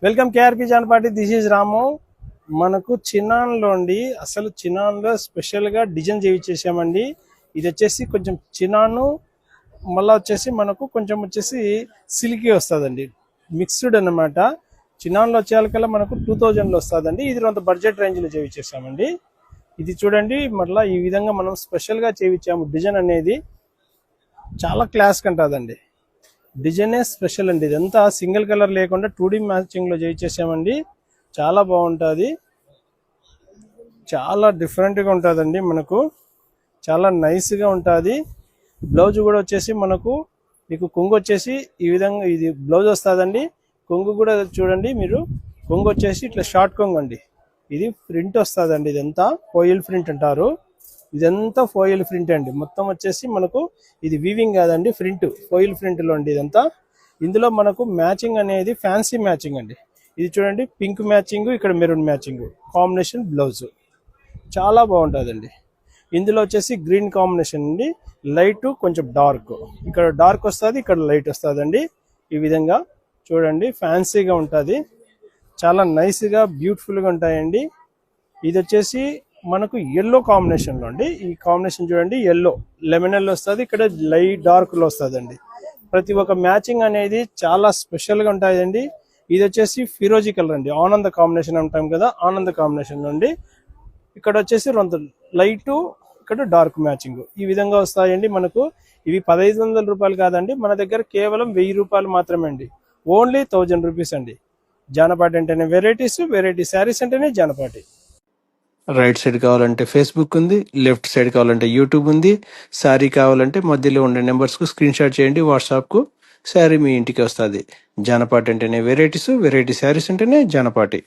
Welcome KRP Janapati. This is Ramu. మనకు చినాన్లోండి అసలు చినాన్లో స్పెషల్గా డిజైన్ చేయించేసామండి. ఇది వచ్చేసి కొంచెం చినాను, మళ్ళీ వచ్చేసి మనకు కొంచెం వచ్చేసి సిల్కీ వస్తుందండి, మిక్స్డ్ అనమాట. చినాన్లో వచ్చేకల్లా మనకు 2000లో వస్తుందండి. ఇది కొంత బడ్జెట్ రేంజ్లో చేయించేసామండి. ఇది చూడండి, మళ్ళీ ఈ విధంగా మనం స్పెషల్గా చేయించాము. డిజైన్ అనేది చాలా క్లాస్ కంటుందండి. డిజైనే స్పెషల్ అండి. ఇదంతా సింగిల్ కలర్ లేకుండా 2D మ్యాచింగ్లో చేయించేసామండి. చాలా బాగుంటుంది, చాలా డిఫరెంట్గా ఉంటుందండి. మనకు చాలా నైస్గా ఉంటుంది. బ్లౌజ్ కూడా వచ్చేసి మనకు మీకు కొంగు వచ్చేసి ఈ విధంగా ఇది బ్లౌజ్ వస్తుందండి. కొంగు కూడా చూడండి మీరు, కొంగు వచ్చేసి ఇట్లా షార్ట్ కొంగు అండి. ఇది ప్రింట్ వస్తుందండి. ఇదంతా ఫోయిల్ ప్రింట్ అంటారు. ఇదంతా ఫోయిల్ ప్రింట్ అండి. మొత్తం వచ్చేసి మనకు ఇది వీవింగ్ కాదండి, ప్రింట్, ఫోయిల్ ప్రింట్లో అండి ఇదంతా. ఇందులో మనకు మ్యాచింగ్ అనేది ఫ్యాన్సీ మ్యాచింగ్ అండి. ఇది చూడండి, పింక్ మ్యాచింగ్, ఇక్కడ మెరూన్ మ్యాచింగ్ కాంబినేషన్ బ్లౌజ్ చాలా బాగుంటుందండి. ఇందులో వచ్చేసి గ్రీన్ కాంబినేషన్ అండి, లైట్ కొంచెం డార్క్, ఇక్కడ డార్క్ వస్తుంది, ఇక్కడ లైట్ వస్తుందండి. ఈ విధంగా చూడండి, ఫ్యాన్సీగా ఉంటుంది, చాలా నైస్గా బ్యూటిఫుల్గా ఉంటాయండి. ఇది వచ్చేసి మనకు ఎల్లో కాంబినేషన్లో అండి. ఈ కాంబినేషన్ చూడండి, ఎల్లో లెమన్ ఎల్లో వస్తుంది, ఇక్కడ లైట్ డార్క్లో వస్తుందండి. ప్రతి ఒక్క మ్యాచింగ్ అనేది చాలా స్పెషల్గా ఉంటాయండి. ఇది వచ్చేసి ఫిరోజీ కలర్ అండి, ఆనంద కాంబినేషన్ అంటాం కదా, ఆనంద కాంబినేషన్ అండి. ఇక్కడ వచ్చేసి రెండు లైటు, ఇక్కడ డార్క్ మ్యాచింగ్ ఈ విధంగా వస్తాయండి. మనకు ఇవి 1500 రూపాయలు కాదండి, మన దగ్గర కేవలం 1000 రూపాయలు మాత్రమే అండి. ఓన్లీ 1000 రూపీస్ అండి. జానపాటి అంటేనే వెరైటీస్, వెరైటీ శారీస్ అంటేనే జానపాటి. రైట్ సైడ్ కావాలంటే ఫేస్బుక్ ఉంది, లెఫ్ట్ సైడ్ కావాలంటే యూట్యూబ్ ఉంది. శారీ కావాలంటే మధ్యలో ఉండే నెంబర్స్కు స్క్రీన్ షాట్ చేయండి వాట్సాప్కు, శారీ మీ ఇంటికి వస్తుంది. జానపాటి అంటేనే వెరైటీస్, వెరైటీ శారీస్ అంటేనే జానపాటి.